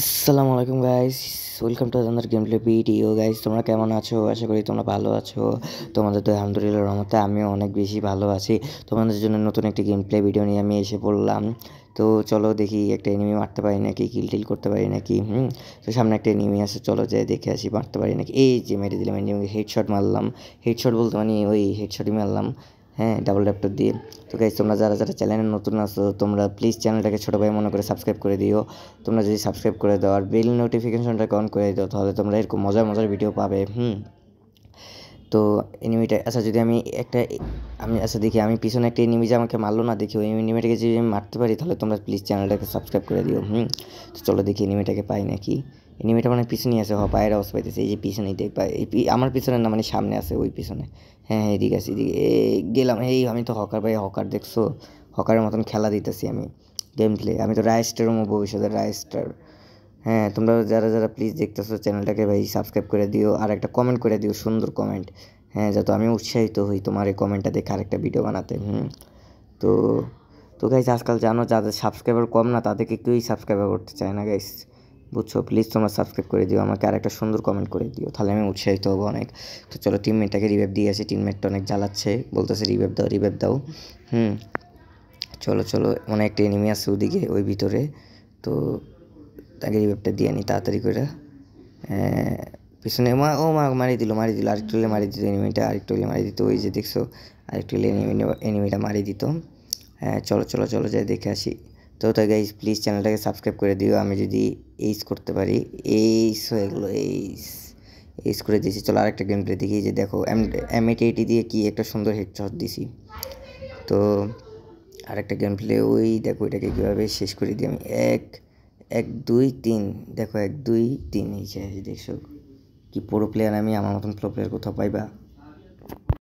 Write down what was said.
আসসালামু আলাইকুম guys, welcome to another game play video. Guys, তোমরা কেমন আছো? আশা করি তোমরা ভালো আছো। তোমাদের তো আলহামদুলিল্লাহ রহমতে আমিও অনেক বেশি ভালো আছি। তোমাদের জন্য নতুন একটি গেম প্লে ভিডিও নিয়ে আমি এসে পড়লাম। তো চলো দেখি একটা এনিমি মারতে পারি নাকি, কিল টিল করতে পারি নাকি। তো সামনে একটা এনিমি আছে, চলো যাই দেখে আসি মারতে পারি নাকি। এই যে মেরে দিলাম, এনিমিকে হেডশট মারলাম। হেডশট বলতে মানে ওই হেডশটই মারলাম, হ্যাঁ, ডাবল ল্যাপটপ দিয়ে। তো গাইস, তোমরা যারা যারা চ্যানেলে নতুন আছো তোমরা প্লিজ চ্যানেলটাকে ছোটো ভাই মনে করে সাবস্ক্রাইব করে দিও। তোমরা যদি সাবস্ক্রাইব করে দাও আর বেল নোটিফিকেশনটাকে অন করে দাও তাহলে তোমরা এরকম মজার মজার ভিডিও পাবে। তো এনিমিটা আচ্ছা, যদি আমি আচ্ছা দেখি, আমি পিছনে একটা এনিমি যে আমাকে মারলো না, দেখি ওই এনিমিটাকে যদি আমি মারতে পারি তাহলে তোমরা প্লিজ চ্যানেলটাকে সাবস্ক্রাইব করে দিও। তো চলো দেখি এনিমিটাকে পাই নাকি। এনিমিটা মানে পিছনেই আছে, পায়ের আওয়াজ পাইতেছে, এই যে পিছনেই দেখবা, আমার পিছনে না মানে সামনে আছে, ওই পিছনে। হ্যাঁ হ্যাঁ, এদিকে আছে, এদিকে গেলাম। আমি তো হকার ভাই, হকার দেখছো? হকারের মতন খেলা দিতেছি আমি গেম প্লে। আমি তো রাইস্টার ভবিষ্যতের রাইস্টার। হ্যাঁ, তোমরা যারা যারা প্লিজ দেখতেছো চ্যানেলটাকে ভাই সাবস্ক্রাইব করে দিও আর একটা কমেন্ট করে দিও, সুন্দর কমেন্ট। হ্যাঁ, যাতে আমি উৎসাহিত হই তোমার এই কমেন্টটা দেখে আরেকটা ভিডিও বানাতে। তো তো গাইস, আজকাল জানো যাদের সাবস্ক্রাইবার কম না তাদেরকে কেউই সাবস্ক্রাইবার করতে চায় না গাইস, বুঝছো? প্লিজ তোমরা সাবস্ক্রাইব করে দিও, আমাকে আরেকটা সুন্দর কমেন্ট করে দিও, তাহলে আমি উৎসাহিত হবো অনেক। তো চলো টিমমেটটাকে রিভাইভ দিয়ে আসি, টিমমেটটা অনেক জ্বালাচ্ছে, বলতেছে রিভাইভ দাও, রিভাইভ দাও। হুম চলো চলো, অনেক একটা এনিমি আছে ওদিকে, ওই ভিতরে। তো তাকে রিভাইভটা দিয়ে আনি তাড়াতাড়ি করে। পিছনে মারি দিল আরেকটু হলে মারি দিত এনিমিটা, আরেকটু হলে মারি দিত, ওই যে দেখছো, আরেকটু হলে এনিমিটা মারি দিত। হ্যাঁ, চলো চলো চলো যাই দেখে আসি। তো তাই গাইজ প্লিজ চ্যানেলটাকে সাবস্ক্রাইব করে দিও, আমি যদি এইস করতে পারি। এইস হয়ে গেলো, এইস এইস করে দিয়েছি। চলো আরেকটা গেম প্লে দেখি, যে দেখো M80 দিয়ে কি একটা সুন্দর হেডশট দিছি। তো আরেকটা গেম প্লে, ওই দেখো এটাকে কীভাবে শেষ করে দিই আমি। এক এক দুই তিন, দেখো 1 2 3, এই যে দেখছো কি প্রো প্লেয়ার আমি, আমার মতন প্রো প্লেয়ার কোথাও পাইবা?